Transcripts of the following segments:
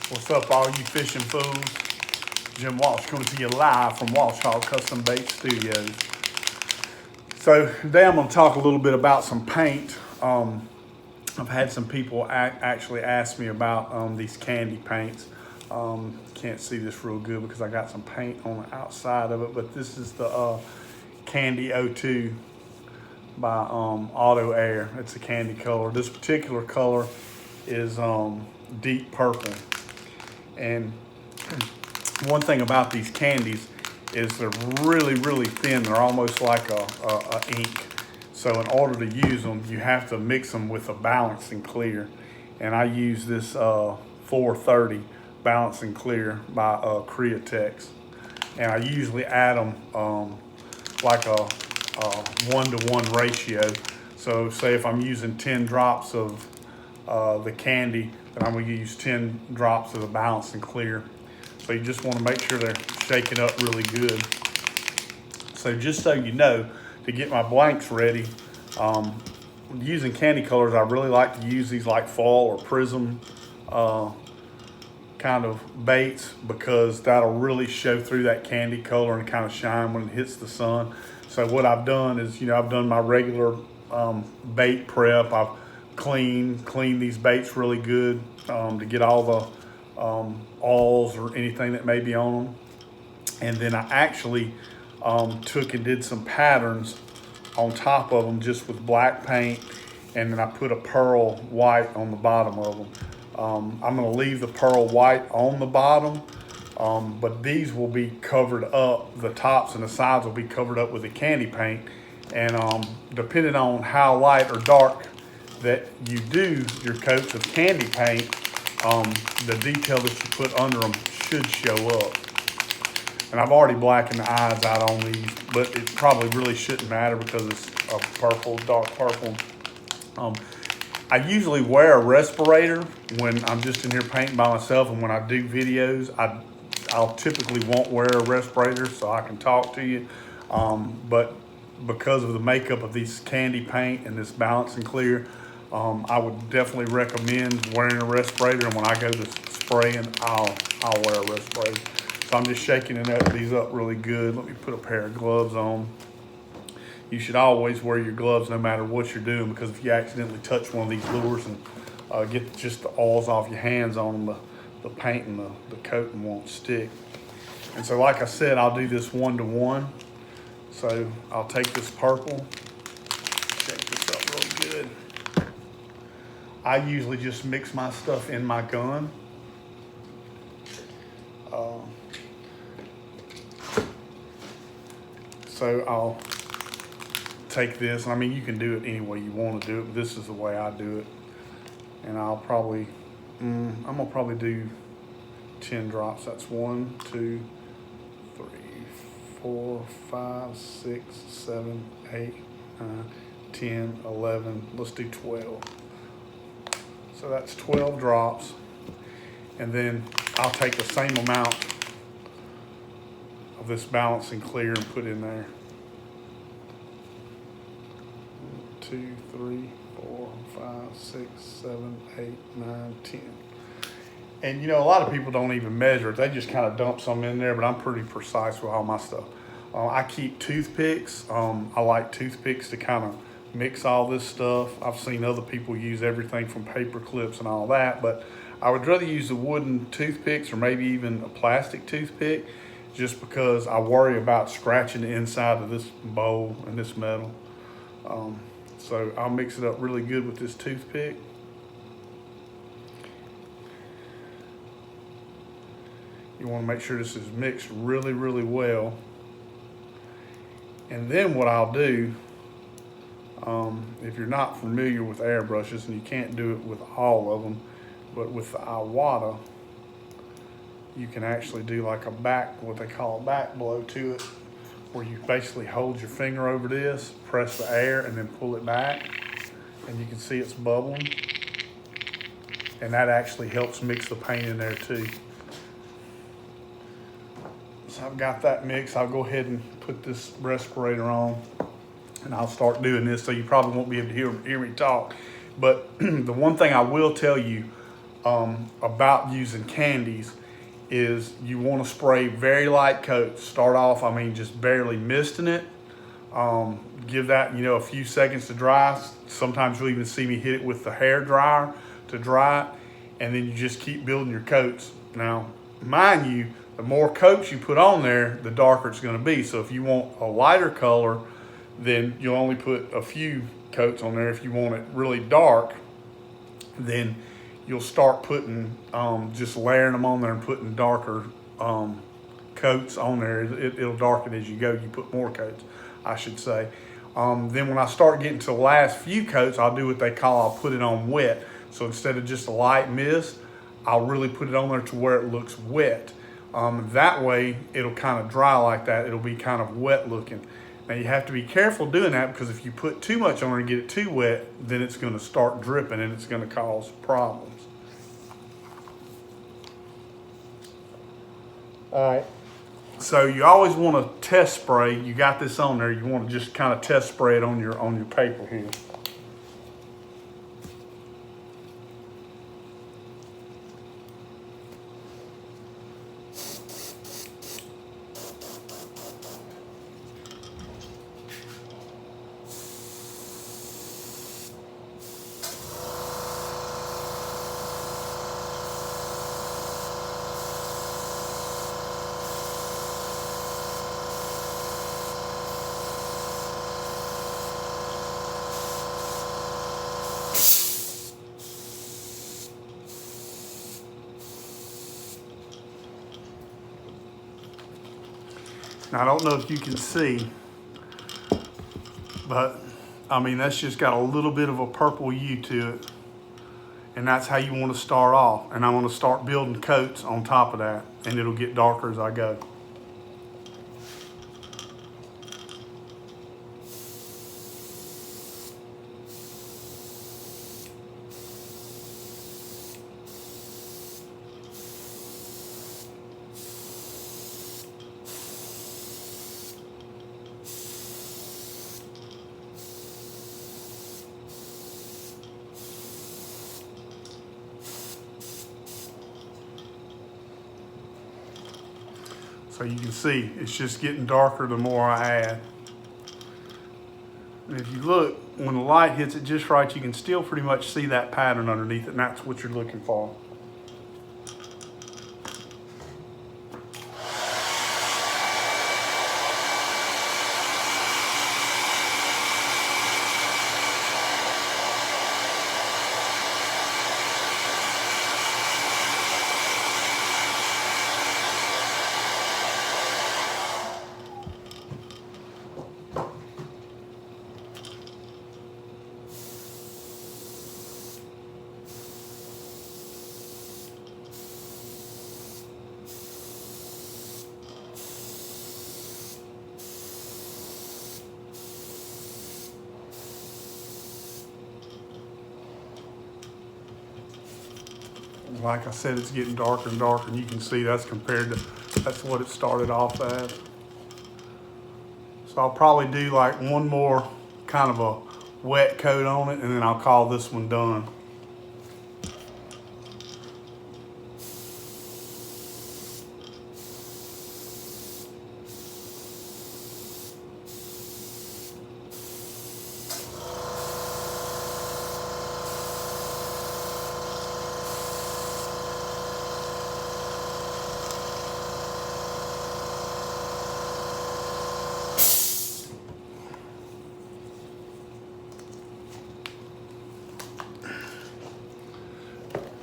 What's up, all you fishing fools? Jim Walsh coming to you live from Walsh Hall Custom Bait Studios. So today I'm going to talk a little bit about some paint. I've had some people actually ask me about these candy paints. Can't see this real good because I got some paint on the outside of it, but this is the Candy O2 by Auto Air. It's a candy color. This particular color is deep purple. And one thing about these candies is they're really, really thin. They're almost like a ink. So in order to use them, you have to mix them with a balancing clear. And I use this 430 balancing clear by Createx. And I usually add them like a 1-to-1 ratio. So say if I'm using 10 drops of the candy, then I'm gonna use 10 drops of the balancing clear. So you just wanna make sure they're shaken up really good. So just so you know, to get my blanks ready, using candy colors, I really like to use these like foil or prism kind of baits, because that'll really show through that candy color and kind of shine when it hits the sun. So what I've done is, I've done my regular bait prep. I've cleaned these baits really good to get all the oils or anything that may be on them. And then I actually took and did some patterns on top of them just with black paint, and then I put a pearl white on the bottom of them. I'm going to leave the pearl white on the bottom, but these will be covered up. The tops and the sides will be covered up with the candy paint, and depending on how light or dark that you do your coats of candy paint, the detail that you put under them should show up. And I've already blackened the eyes out on these, but it probably really shouldn't matter because it's a purple, dark purple. I usually wear a respirator when I'm just in here painting by myself, and when I do videos, I'll typically won't wear a respirator so I can talk to you. But because of the makeup of these candy paint and this balancing clear, I would definitely recommend wearing a respirator. And when I go to spraying, I'll wear a respirator. So I'm just shaking these up really good. Let me put a pair of gloves on. You should always wear your gloves no matter what you're doing, because if you accidentally touch one of these lures and get just the oils off your hands on them, the paint and the coating won't stick. And so like I said, I'll do this 1-to-1. So I'll take this purple, shake this up real good. I usually just mix my stuff in my gun. So I'll take this, and I mean, you can do it any way you want to do it, but this is the way I do it. And I'll probably, I'm gonna probably do 10 drops. That's 1, 2, 3, 4, 5, 6, 7, 8, 9, 10, 11. Let's do 12. So that's 12 drops. And then I'll take the same amount of this balancing clear and put in there. 2, 3, 4, 5, 6, 7, 8, 9, 10. And a lot of people don't even measure it. They just kind of dump some in there, but I'm pretty precise with all my stuff. I keep toothpicks. I like toothpicks to kind of mix all this stuff. I've seen other people use everything from paper clips and all that, but I would rather use the wooden toothpicks or maybe even a plastic toothpick, just because I worry about scratching the inside of this bowl and this metal. So I'll mix it up really good with this toothpick. You want to make sure this is mixed really, really well. And then what I'll do, if you're not familiar with airbrushes, and you can't do it with all of them, but with the Iwata, you can actually do like what they call a back blow to it, where you basically hold your finger over this, press the air, and then pull it back, and you can see it's bubbling. And that actually helps mix the paint in there too. So I've got that mixed. I'll go ahead and put this respirator on, and I'll start doing this. So you probably won't be able to hear me talk. But the one thing I will tell you, about using candies is you want to spray very light coats. Start off, I mean, just barely misting it. Give that, a few seconds to dry. Sometimes you'll even see me hit it with the hair dryer to dry it, and then you just keep building your coats. Now, mind you, the more coats you put on there, the darker it's going to be. So if you want a lighter color, then you'll only put a few coats on there. If you want it really dark, then you'll start putting, just layering them on there and putting darker coats on there. It'll darken as you go. You put more coats, I should say. Then when I start getting to the last few coats, I'll do what they call, I'll put it on wet. So instead of just a light mist, I'll really put it on there to where it looks wet. That way it'll kind of dry like that. It'll be kind of wet looking. Now you have to be careful doing that, because if you put too much on there and get it too wet, then it's going to start dripping and it's going to cause problems. All right. So you always want to test spray. You got this on there. You want to just kind of test spray it on your paper here. Now, I don't know if you can see, but I mean, that's just got a little bit of a purple hue to it. And that's how you want to start off. And I want to start building coats on top of that, and it'll get darker as I go. So you can see it's just getting darker the more I add. And if you look, when the light hits it just right, you can still pretty much see that pattern underneath it, and that's what you're looking for. Like I said, it's getting darker and darker, and you can see that's that's what it started off as. So I'll probably do like one more kind of a wet coat on it, and then I'll call this one done.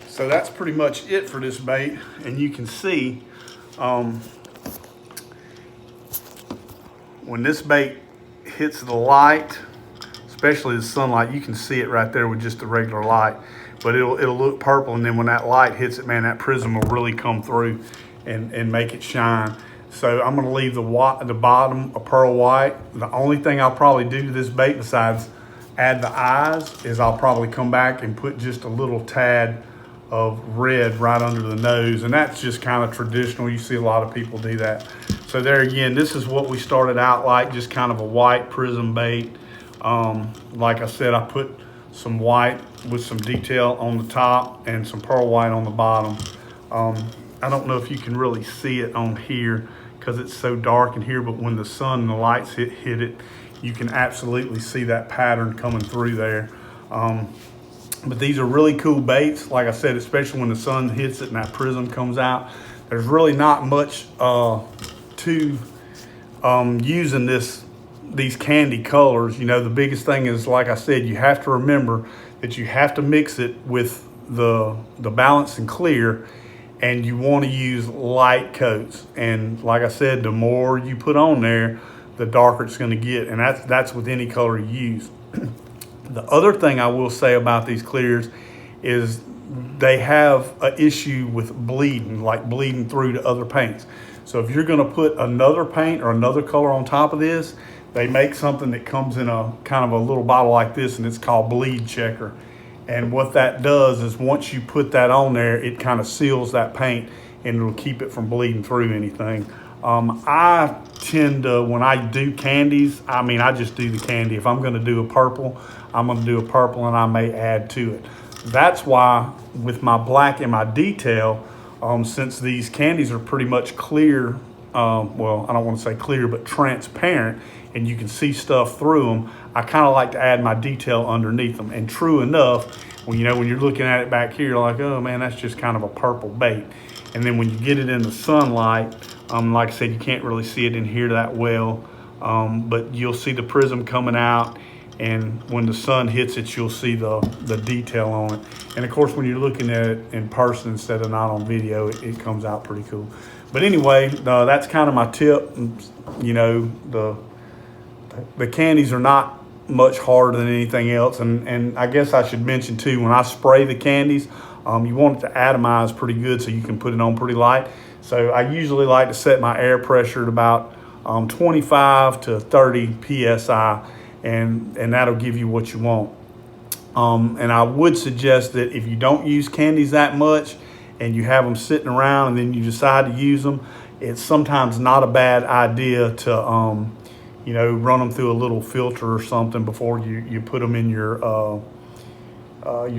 So that's pretty much it for this bait. And you can see when this bait hits the light, especially the sunlight, you can see it right there with just the regular light. But it'll look purple, and then when that light hits it, man, that prism will really come through and make it shine. So I'm gonna leave the bottom a pearl white. The only thing I'll probably do to this bait besides add the eyes is I'll probably come back and put just a little tad of red right under the nose, and that's just kind of traditional. You see a lot of people do that. So there again, this is what we started out like, just kind of a white prism bait. Like I said, I put some white with some detail on the top and some pearl white on the bottom. I don't know if you can really see it on here because it's so dark in here, but when the sun and the lights hit it, you can absolutely see that pattern coming through there. But these are really cool baits. Like I said, especially when the sun hits it and that prism comes out. There's really not much to using these candy colors. You know, the biggest thing is, like I said, you have to remember that you have to mix it with the balanced and clear, and you want to use light coats. And like I said, the more you put on there, the darker it's going to get, and that's with any color you use. The other thing I will say about these clears is they have an issue with bleeding, like bleeding through to other paints. So if you're going to put another paint or another color on top of this, they make something that comes in a kind of a little bottle like this, and it's called Bleed Checker. And what that does is once you put that on there, it kind of seals that paint and it'll keep it from bleeding through anything. I tend to, when I do candies, I just do the candy. If I'm going to do a purple, I'm going to do a purple, and I may add to it. That's why with my black and my detail, since these candies are pretty much clear, well, I don't want to say clear, but transparent, and you can see stuff through them, I kind of like to add my detail underneath them. And true enough, when you're looking at it back here, you're like, oh man, that's just kind of a purple bait. And then when you get it in the sunlight, like I said, you can't really see it in here that well, but you'll see the prism coming out, and when the sun hits it, you'll see the detail on it. And of course, when you're looking at it in person instead of not on video, it comes out pretty cool. But anyway, that's kind of my tip. You know, the candies are not much harder than anything else. And I guess I should mention too, when I spray the candies, you want it to atomize pretty good so you can put it on pretty light. So I usually like to set my air pressure at about 25 to 30 PSI, and that'll give you what you want. And I would suggest that if you don't use candies that much and you have them sitting around and then you decide to use them, it's sometimes not a bad idea to run them through a little filter or something before you put them in your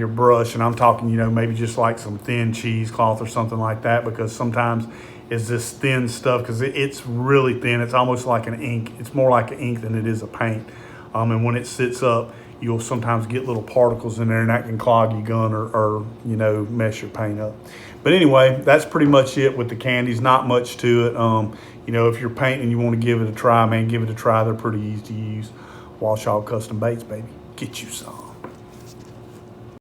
brush. And I'm talking, maybe just like some thin cheesecloth or something like that, because sometimes it's this thin stuff, because it's really thin. It's almost like an ink. It's more like an ink than it is a paint. And when it sits up, you'll sometimes get little particles in there, and that can clog your gun or mess your paint up. But anyway, that's pretty much it with the candies. Not much to it. If you're painting and you want to give it a try, man, give it a try. They're pretty easy to use. Walsall Custom Baits, baby. Get you some.